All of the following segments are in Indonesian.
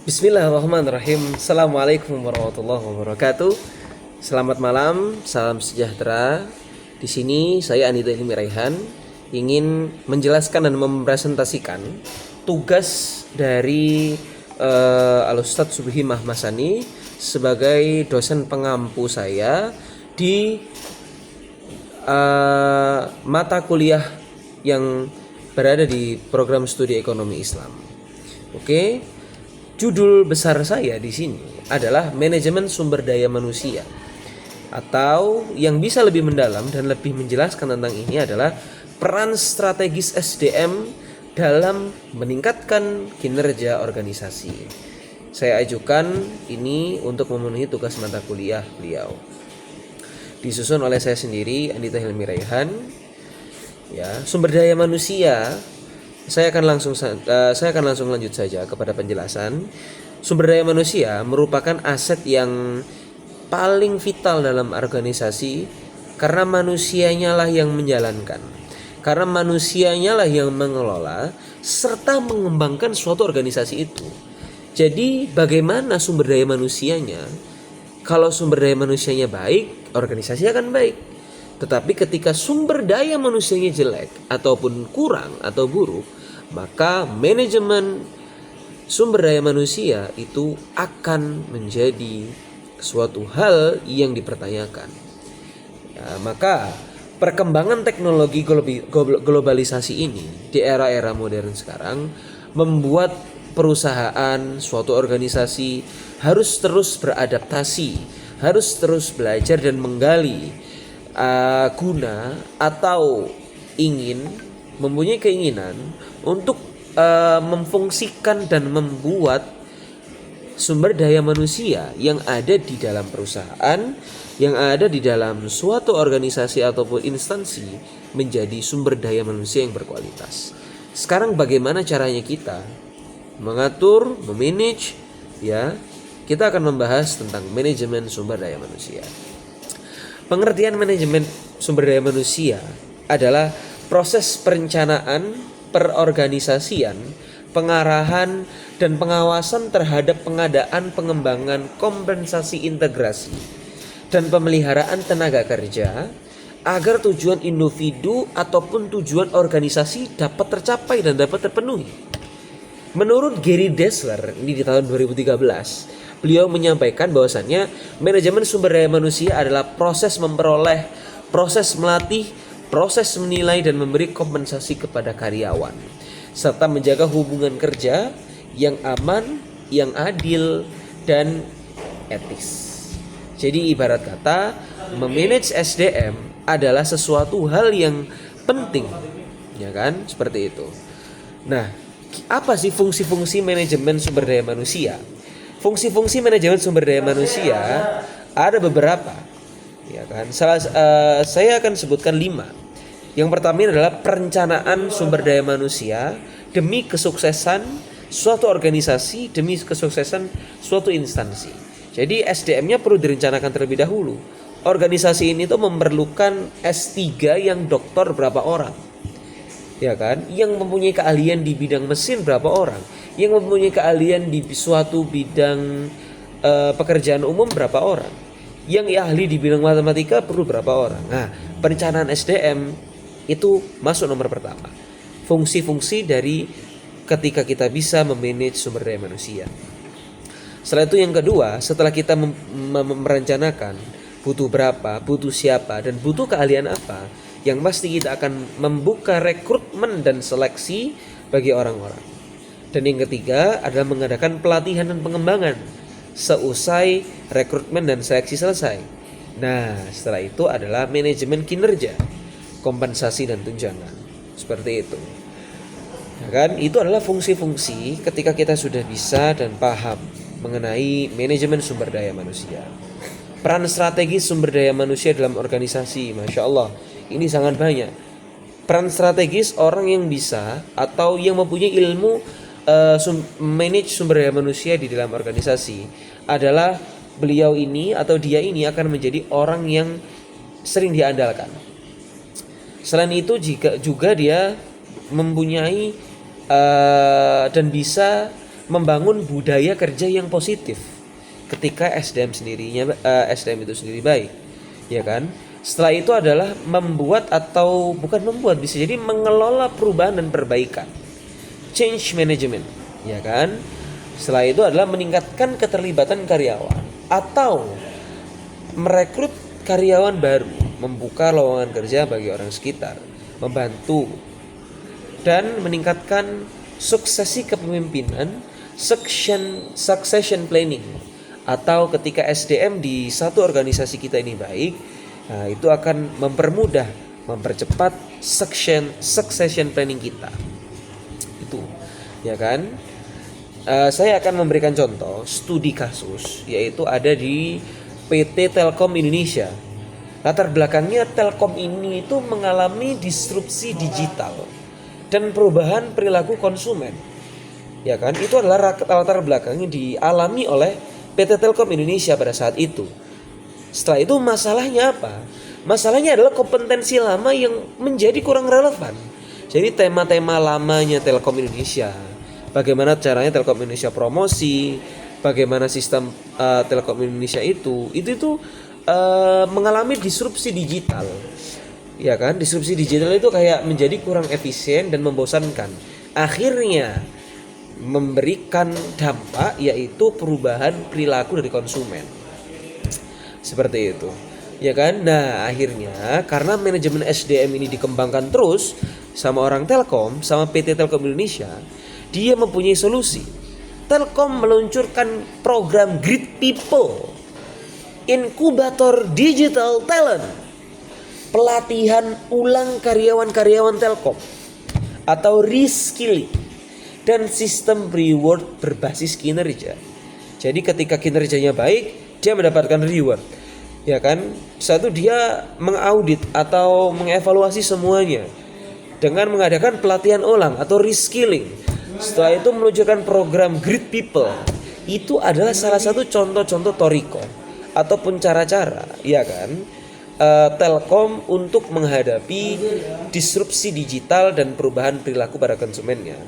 Bismillahirrahmanirrahim. Assalamualaikum warahmatullahi wabarakatuh. Selamat malam, salam sejahtera. Di sini saya Anita Hilmi Raihan ingin menjelaskan dan mempresentasikan tugas dari Al-Ustadz Subhi Mahmasani sebagai dosen pengampu saya di mata kuliah yang berada di program studi ekonomi Islam. Oke. Judul besar saya di sini adalah manajemen sumber daya manusia, atau yang bisa lebih mendalam dan lebih menjelaskan tentang ini adalah peran strategis SDM dalam meningkatkan kinerja organisasi. Saya ajukan ini untuk memenuhi tugas mata kuliah beliau. Disusun oleh saya sendiri, Anita Hilmi Raihan. Ya, sumber daya manusia. Saya akan langsung lanjut saja kepada penjelasan. Sumber daya manusia merupakan aset yang paling vital dalam organisasi karena manusianya lah yang menjalankan. Karena manusianya lah yang mengelola serta mengembangkan suatu organisasi itu. Jadi bagaimana sumber daya manusianya? Kalau sumber daya manusianya baik, organisasi akan baik. Tetapi ketika sumber daya manusianya jelek ataupun kurang atau buruk, maka manajemen sumber daya manusia itu akan menjadi suatu hal yang dipertanyakan. Ya, maka perkembangan teknologi globalisasi ini di era-era modern sekarang membuat perusahaan, suatu organisasi harus terus beradaptasi, harus terus belajar dan menggali guna atau mempunyai keinginan untuk memfungsikan dan membuat sumber daya manusia yang ada di dalam perusahaan, yang ada di dalam suatu organisasi ataupun instansi menjadi sumber daya manusia yang berkualitas. Sekarang bagaimana caranya kita mengatur, memanage, ya? Kita akan membahas tentang manajemen sumber daya manusia. Pengertian manajemen sumber daya manusia adalah proses perencanaan, perorganisasian, pengarahan, dan pengawasan terhadap pengadaan, pengembangan, kompensasi, integrasi, dan pemeliharaan tenaga kerja agar tujuan individu ataupun tujuan organisasi dapat tercapai dan dapat terpenuhi. Menurut Gary Dessler ini di tahun 2013, beliau menyampaikan bahwasannya manajemen sumber daya manusia adalah proses memperoleh, proses melatih, proses menilai dan memberi kompensasi kepada karyawan, serta menjaga hubungan kerja yang aman, yang adil, dan etis. Jadi ibarat kata, memanage SDM adalah sesuatu hal yang penting, ya kan? Seperti itu. Nah, apa sih fungsi-fungsi manajemen sumber daya manusia? Fungsi-fungsi manajemen sumber daya manusia ada beberapa, ya kan? Saya akan sebutkan 5. Yang pertama adalah perencanaan sumber daya manusia demi kesuksesan suatu organisasi, demi kesuksesan suatu instansi. Jadi SDM-nya perlu direncanakan terlebih dahulu. Organisasi ini tuh memerlukan S3 yang doktor berapa orang, ya kan? Yang mempunyai keahlian di bidang mesin berapa orang? Yang mempunyai keahlian di suatu bidang pekerjaan umum berapa orang? Yang ahli di bidang matematika perlu berapa orang? Nah, perencanaan SDM itu masuk nomor pertama. Fungsi-fungsi dari ketika kita bisa memanage sumber daya manusia. Setelah itu yang kedua, setelah kita merencanakan butuh berapa, butuh siapa, dan butuh keahlian apa, yang pasti kita akan membuka rekrutmen dan seleksi bagi orang-orang. Dan yang ketiga adalah mengadakan pelatihan dan pengembangan seusai rekrutmen dan seleksi selesai. Nah, setelah itu adalah manajemen kinerja, kompensasi dan tunjangan. Seperti itu. Ya kan? Itu adalah fungsi-fungsi ketika kita sudah bisa dan paham mengenai manajemen sumber daya manusia. Peran strategis sumber daya manusia dalam organisasi, Masya Allah, ini sangat banyak. Peran strategis orang yang bisa atau yang mempunyai ilmu manage sumber daya manusia di dalam organisasi adalah beliau ini atau dia ini akan menjadi orang yang sering diandalkan. Selain itu juga dia mempunyai dan bisa membangun budaya kerja yang positif ketika SDM itu sendiri baik, ya kan? Setelah itu adalah membuat atau bukan membuat, bisa jadi mengelola perubahan dan perbaikan, change management, ya kan? Setelah itu adalah meningkatkan keterlibatan karyawan atau merekrut karyawan baru, membuka lowongan kerja bagi orang sekitar, membantu dan meningkatkan suksesi kepemimpinan, succession planning, atau ketika SDM di satu organisasi kita ini baik, nah itu akan mempercepat succession planning kita. Itu, ya kan? Saya akan memberikan contoh studi kasus, yaitu ada di PT Telkom Indonesia. Latar belakangnya Telkom ini itu mengalami disrupsi digital dan perubahan perilaku konsumen. Ya kan? Itu adalah latar belakang yang dialami oleh PT Telkom Indonesia pada saat itu. Setelah itu masalahnya apa? Masalahnya adalah kompetensi lama yang menjadi kurang relevan. Jadi tema-tema lamanya Telkom Indonesia, bagaimana caranya Telkom Indonesia promosi, bagaimana sistem Telkom Indonesia itu mengalami disrupsi digital. Ya kan? Disrupsi digital itu kayak menjadi kurang efisien dan membosankan. Akhirnya memberikan dampak yaitu perubahan perilaku dari konsumen. Seperti itu. Ya kan? Nah, akhirnya karena manajemen SDM ini dikembangkan terus sama orang Telkom, sama PT Telkom Indonesia, dia mempunyai solusi. Telkom meluncurkan program Great People, inkubator digital talent, pelatihan ulang karyawan-karyawan Telkom atau reskilling, dan sistem reward berbasis kinerja. Jadi ketika kinerjanya baik, dia mendapatkan reward. Ya kan? Satu, dia mengaudit atau mengevaluasi semuanya dengan mengadakan pelatihan ulang atau reskilling. Setelah itu meluncurkan program Great People. Itu adalah salah satu contoh-contoh toriko ataupun cara-cara, ya kan? Telkom untuk menghadapi disrupsi digital dan perubahan perilaku para konsumennya.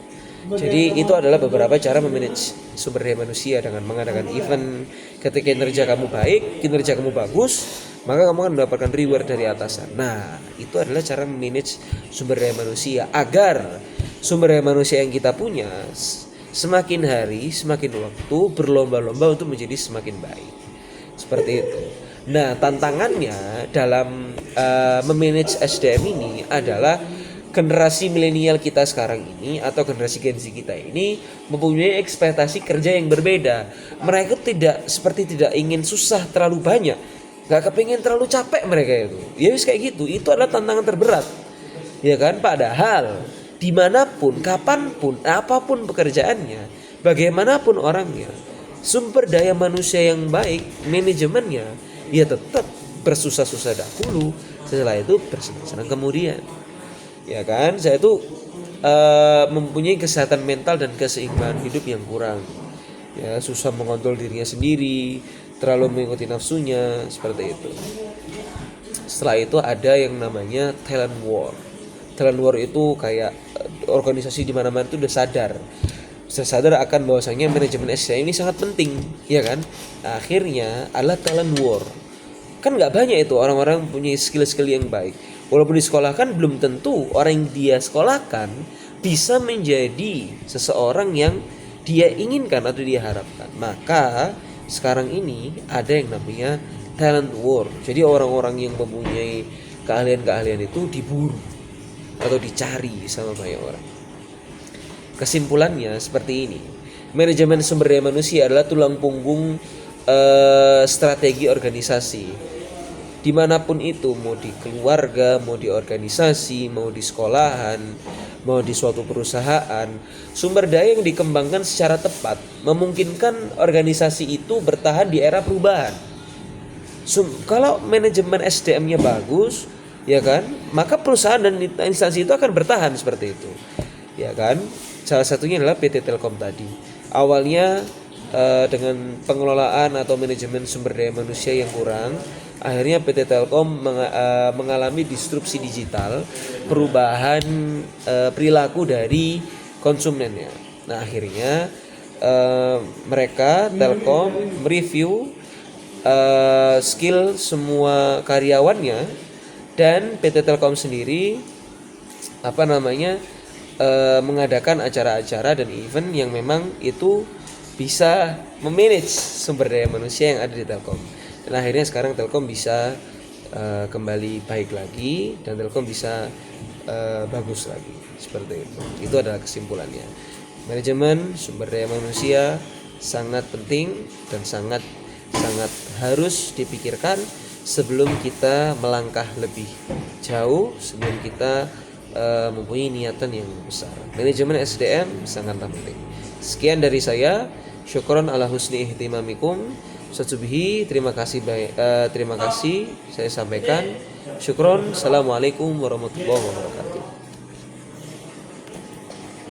Jadi itu adalah beberapa cara memanage sumber daya manusia dengan mengadakan event. Ketika kinerja kamu baik, kinerja kamu bagus, maka kamu akan mendapatkan reward dari atasan. Nah, itu adalah cara memanage sumber daya manusia agar sumber daya manusia yang kita punya semakin hari, semakin waktu berlomba-lomba untuk menjadi semakin baik. Seperti itu. Nah, tantangannya dalam memanage SDM ini adalah generasi milenial kita sekarang ini atau generasi Gen Z kita ini mempunyai ekspektasi kerja yang berbeda. Mereka tidak ingin susah terlalu banyak, gak kepingin terlalu capek mereka itu. Ya wis kayak gitu. Itu adalah tantangan terberat. Ya kan? Padahal dimanapun, kapanpun, apapun pekerjaannya, bagaimanapun orangnya, sumber daya manusia yang baik, manajemennya, ya tetap bersusah-susah dahulu, setelah itu bersenang-senang kemudian. Ya kan, saya itu mempunyai kesehatan mental dan keseimbangan hidup yang kurang. Ya, susah mengontrol dirinya sendiri, terlalu mengikuti nafsunya, seperti itu. Setelah itu ada yang namanya talent war. Talent war itu kayak organisasi di mana-mana itu udah sadar akan bahwasanya manajemen SDM ini sangat penting, ya kan? Nah, akhirnya adalah talent war. Kan nggak banyak itu orang-orang punya skill-skill yang baik. Walaupun disekolahkan, belum tentu orang yang dia sekolahkan bisa menjadi seseorang yang dia inginkan atau dia harapkan. Maka sekarang ini ada yang namanya talent war. Jadi orang-orang yang mempunyai keahlian-keahlian itu diburu atau dicari sama banyak orang. Kesimpulannya seperti ini. Manajemen sumber daya manusia adalah tulang punggung strategi organisasi. Dimanapun itu, mau di keluarga, mau di organisasi, mau di sekolahan, mau di suatu perusahaan, sumber daya yang dikembangkan secara tepat memungkinkan organisasi itu bertahan di era perubahan. Kalau manajemen SDM-nya bagus, ya kan, maka perusahaan dan instansi itu akan bertahan seperti itu, ya kan. Salah satunya adalah PT Telkom tadi. Awalnya dengan pengelolaan atau manajemen sumber daya manusia yang kurang, akhirnya PT Telkom mengalami disrupsi digital, perubahan perilaku dari konsumennya. Nah, akhirnya mereka Telkom mereview skill semua karyawannya, dan PT Telkom sendiri mengadakan acara-acara dan event yang memang itu bisa memanage sumber daya manusia yang ada di Telkom. Dan akhirnya sekarang Telkom bisa kembali baik lagi dan Telkom bisa bagus lagi, seperti itu. Itu adalah kesimpulannya. Manajemen sumber daya manusia sangat penting dan sangat harus dipikirkan sebelum kita melangkah lebih jauh, sebelum kita mempunyai niatan yang besar. Manajemen SDM sangatlah penting. Sekian dari saya. Syukron ala husni ihtimamikum. Satsubihi, terima kasih saya sampaikan. Syukron. Assalamualaikum warahmatullahi wabarakatuh.